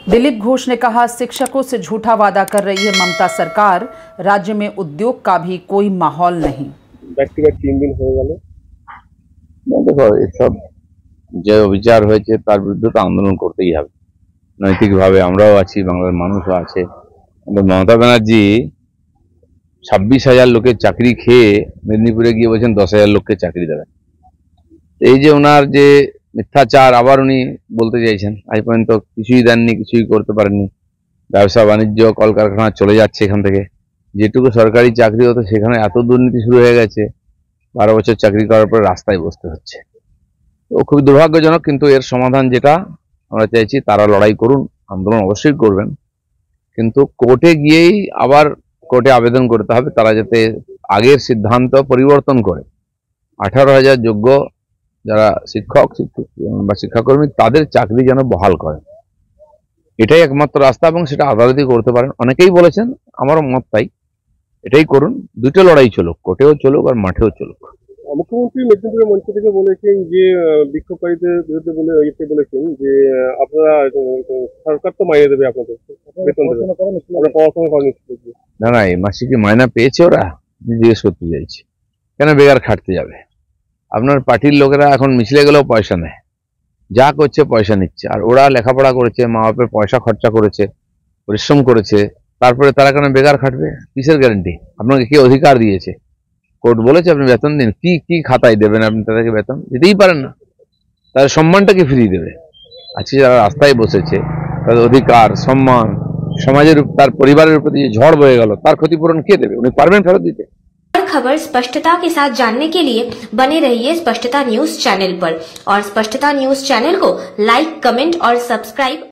दिलीप घोष ने कहा, शिक्षकों से झूठा वादा कर रही है ममता सरकार, राज्य में उद्योग का भी कोई माहौल नहीं। ব্যক্তিগত 3 দিন হয়ে গেল। দেখো এসব যে বিচার হয়েছে তার বিরুদ্ধে তো আন্দোলন করতেই হবে, নৈতিকভাবে আমরাও আছি, বাংলার মানুষও আছে। মমতা ব্যানার্জি 26,000 লোকের চাকরি খেয়ে মেদিনীপুরে গিয়ে বলছেন 10,000 লোককে চাকরি দেবেন। এই যে ওনার যে মিথ্যাচার আবার উনি বলতে চাইছেন, আজ পর্যন্ত কিছুই দেননি, কিছুই করতে পারেননি। ব্যবসা বাণিজ্য কলকারখানা চলে যাচ্ছে এখান থেকে, যেটুকু সরকারি চাকরি হতো সেখানে এত দুর্নীতি শুরু হয়ে গেছে, 12 বছর চাকরি করার পর রাস্তায় বসতে হচ্ছে। তো খুবই দুর্ভাগ্যজনক, কিন্তু এর সমাধান যেটা আমরা চাইছি, তারা লড়াই করুন, আন্দোলন অবশ্যই করবেন, কিন্তু কোর্টে গিয়েই আবার কোর্টে আবেদন করতে হবে তারা যাতে আগের সিদ্ধান্ত পরিবর্তন করে 18,000 যোগ্য যারা শিক্ষক বা শিক্ষাকর্মী তাদের চাকরি যেন বহাল করে। এটাই একমাত্র রাস্তা, এবং সেটা আদালতেই করতে পারেন। অনেকেই বলেছেন, আমারও মত তাই, এটাই করুন। দুটো লড়াই চলুক, কোর্টেও চলুক আর মাঠেও চলুক। মুখ্যমন্ত্রী মেদিনীপুরের মঞ্চ থেকে বলেছেন যে বিক্ষোভকারীদের বিরুদ্ধে বলেছেন যে আপনারা সরকার তো মাইনে দেবে, আপনাদের বেতন দেবে, আপনারা পড়াশোনা করেন। না না, এই মাসে কি মাইনা পেয়েছে ওরা? জিজ্ঞেস করতে চাইছি, কেন বেকার খাটতে যাবে? আপনার পার্টির লোকেরা এখন মিছিলে গেলেও পয়সা নেয়, যা করছে পয়সা নিচ্ছে। আর ওরা লেখাপড়া করেছে, মা বাপের পয়সা খরচা করেছে, পরিশ্রম করেছে, তারপরে তারা কেন বেকার খাটবে? কিসের গ্যারান্টি? আপনাকে কে অধিকার দিয়েছে? কোর্ট বলেছে আপনি বেতন দিন, কি খাতায় দেবেন আপনি তাদেরকে? বেতন দিতেই পারেন না, তাদের সম্মানটাকে ফিরিয়ে দেবে। আজকে যারা রাস্তায় বসেছে তাদের অধিকার, সম্মান, সমাজের তার পরিবারের প্রতি যে ঝড় বয়ে গেল তার ক্ষতিপূরণ কে দেবে? উনি পারবেন ফেরত দিতে? खबर स्पष्टता के साथ जानने के लिए बने रहिए स्पष्टता न्यूज चैनल पर, और स्पष्टता न्यूज चैनल को लाइक, कमेंट और सब्सक्राइब